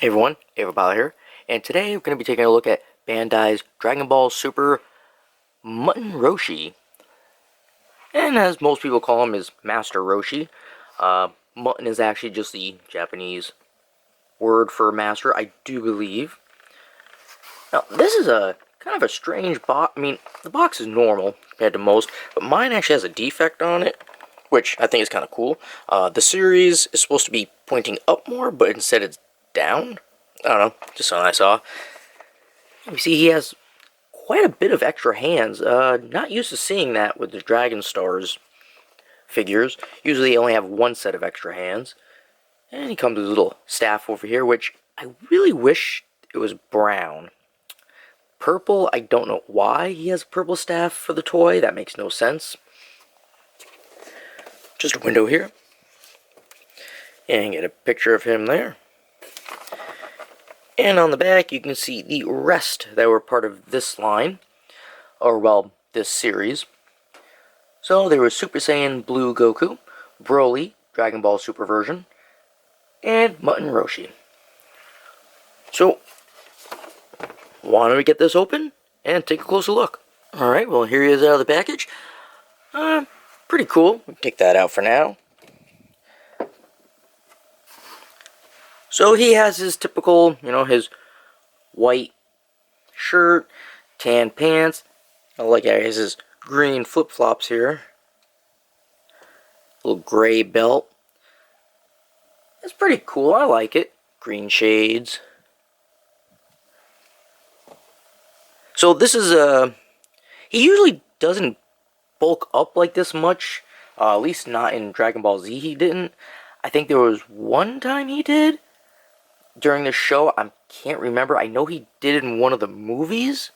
Hey everyone, Avapilot here, and today we're going to be taking a look at Bandai's Dragon Ball Super Muten Roshi. And as most people call him, is Master Roshi. Muten is actually just the Japanese word for master, I do believe. Now, this is a kind of a strange box. I mean, the box is normal compared to most, but mine actually has a defect on it, which I think is kind of cool. The series is supposed to be pointing up more, but instead it's down. I don't know, just something I saw. You see, he has quite a bit of extra hands. Not used to seeing that with the Dragon Stars figures. Usually they only have one set of extra hands. And he comes with his little staff over here, which I really wish it was brown. Purple, I don't know why he has a purple staff for the toy. That makes no sense. Just a window here. And get a picture of him there. And on the back, you can see the rest that were part of this line, or well, this series. So there was Super Saiyan Blue Goku, Broly, Dragon Ball Super version, and Muten Roshi. So, why don't we get this open and take a closer look? Alright, well here he is out of the package. Pretty cool. We'll take that out for now. So he has his typical, his white shirt, tan pants. I like how he has his green flip-flops here. Little gray belt. It's pretty cool, I like it. Green shades. So this is he usually doesn't bulk up like this much. At least not in Dragon Ball Z he didn't. I think there was one time he did. During the show, I can't remember. I know he did it in one of the movies.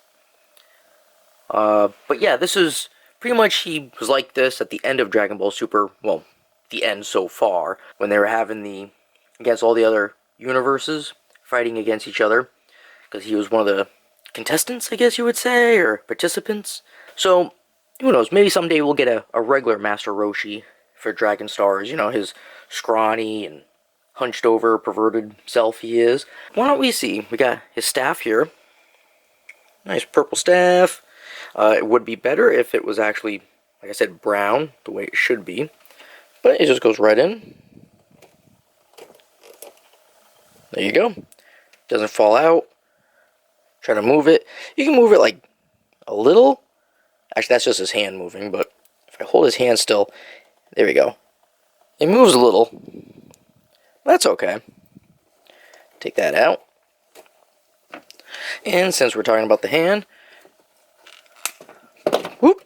But yeah, this is pretty much, he was like this at the end of Dragon Ball Super. Well, the end so far, when they were having against all the other universes, fighting against each other. Because he was one of the contestants, I guess you would say, or participants. So, who knows, maybe someday we'll get a regular Master Roshi for Dragon Stars. His scrawny and hunched over, perverted self he is. Why don't we see? We got his staff here. Nice purple staff. It would be better if it was actually, like I said, brown, the way it should be. But it just goes right in. There you go. Doesn't fall out. Try to move it. You can move it like a little. Actually, that's just his hand moving, but if I hold his hand still, there we go. It moves a little. That's okay. Take that out. And since we're talking about the hand, whoop,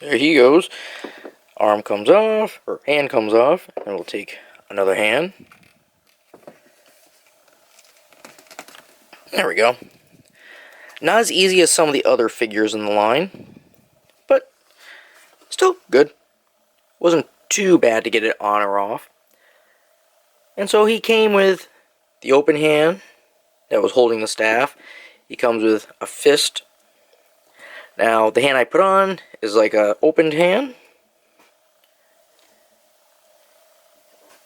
there he goes. Arm comes off, or hand comes off, and we'll take another hand. There we go. Not as easy as some of the other figures in the line, but still good. Wasn't too bad to get it on or off. And so he came with the open hand that was holding the staff. He comes with a fist. Now, the hand I put on is like an opened hand.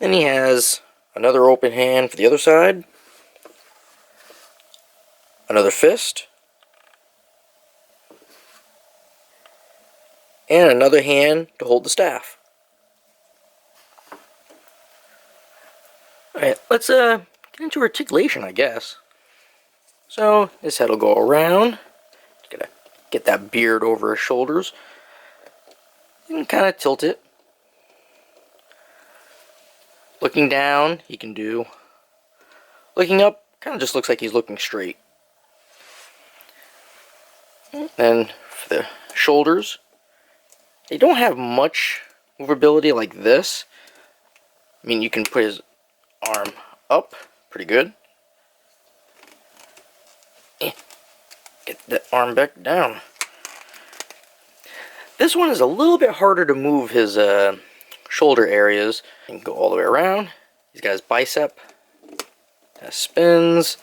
Then he has another open hand for the other side. Another fist. And another hand to hold the staff. Alright, let's get into articulation, I guess. So, this head will go around. Just gotta get that beard over his shoulders. And kind of tilt it. Looking down, he can do. Looking up, kind of just looks like he's looking straight. Then, for the shoulders, they don't have much movability like this. I mean, you can put his arm up, pretty good. Get the arm back down. This one is a little bit harder to move his shoulder areas. You can go all the way around. He's got his bicep. That spins.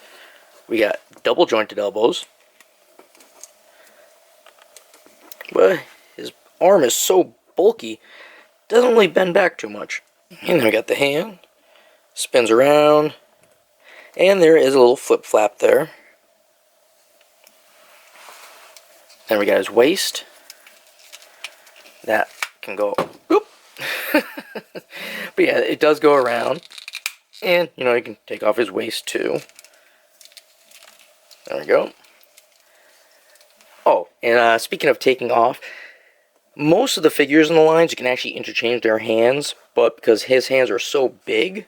We got double jointed elbows. But his arm is so bulky, doesn't really bend back too much. And then we got the hand. Spins around. And there is a little flip flap there. Then we got his waist. That can go, whoop. But yeah, it does go around. And, you know, you can take off his waist too. There we go. Oh, and speaking of taking off, most of the figures in the lines, you can actually interchange their hands, but because his hands are so big,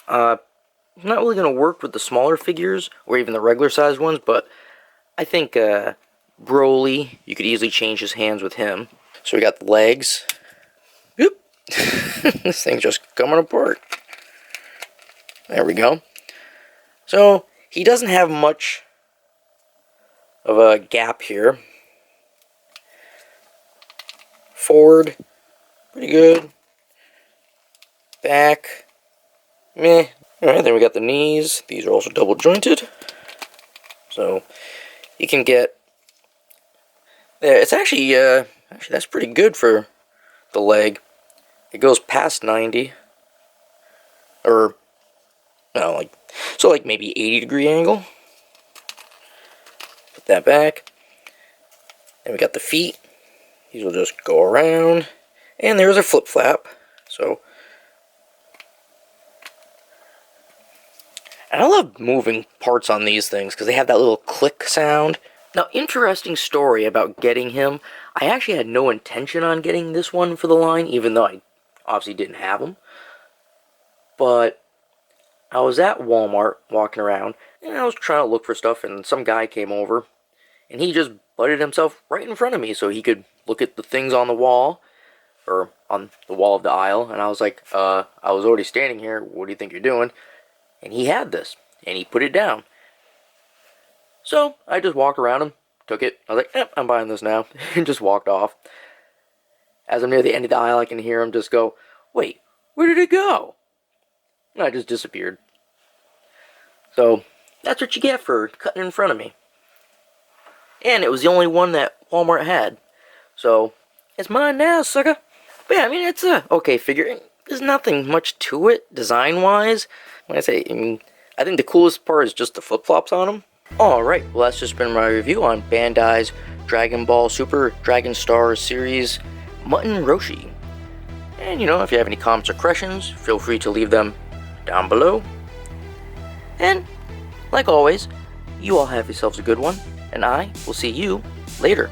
it's not really going to work with the smaller figures, or even the regular sized ones, but I think Broly, you could easily change his hands with him. So we got the legs. Oop. This thing's just coming apart. There we go. So, he doesn't have much of a gap here. Forward, pretty good. Back, meh. Alright, then we got the knees. These are also double jointed. So, you can get... Yeah, it's actually that's pretty good for the leg. It goes past 90. Or, no, like maybe 80-degree angle. Put that back. Then we got the feet. These will just go around. And there's a flip flap. So, and I love moving parts on these things because they have that little click sound. Now, interesting story about getting him. I actually had no intention on getting this one for the line, even though I obviously didn't have them. But I was at Walmart walking around, and I was trying to look for stuff, and some guy came over, and he just butted himself right in front of me so he could look at the things on the wall, or on the wall of the aisle, and I was like, I was already standing here, what do you think you're doing? And he had this, and he put it down. So, I just walked around him, took it, I was like, I'm buying this now, and just walked off. As I'm near the end of the aisle, I can hear him just go, wait, where did it go? And I just disappeared. So, that's what you get for cutting in front of me. And it was the only one that Walmart had. So, it's mine now, sucker. But yeah, I mean, it's a okay figure. There's nothing much to it, design-wise. When I say, I think the coolest part is just the flip-flops on them. Alright, well that's just been my review on Bandai's Dragon Ball Super Dragon Star series Muten Roshi. And you know, if you have any comments or questions, feel free to leave them down below. And, like always, you all have yourselves a good one, and I will see you later.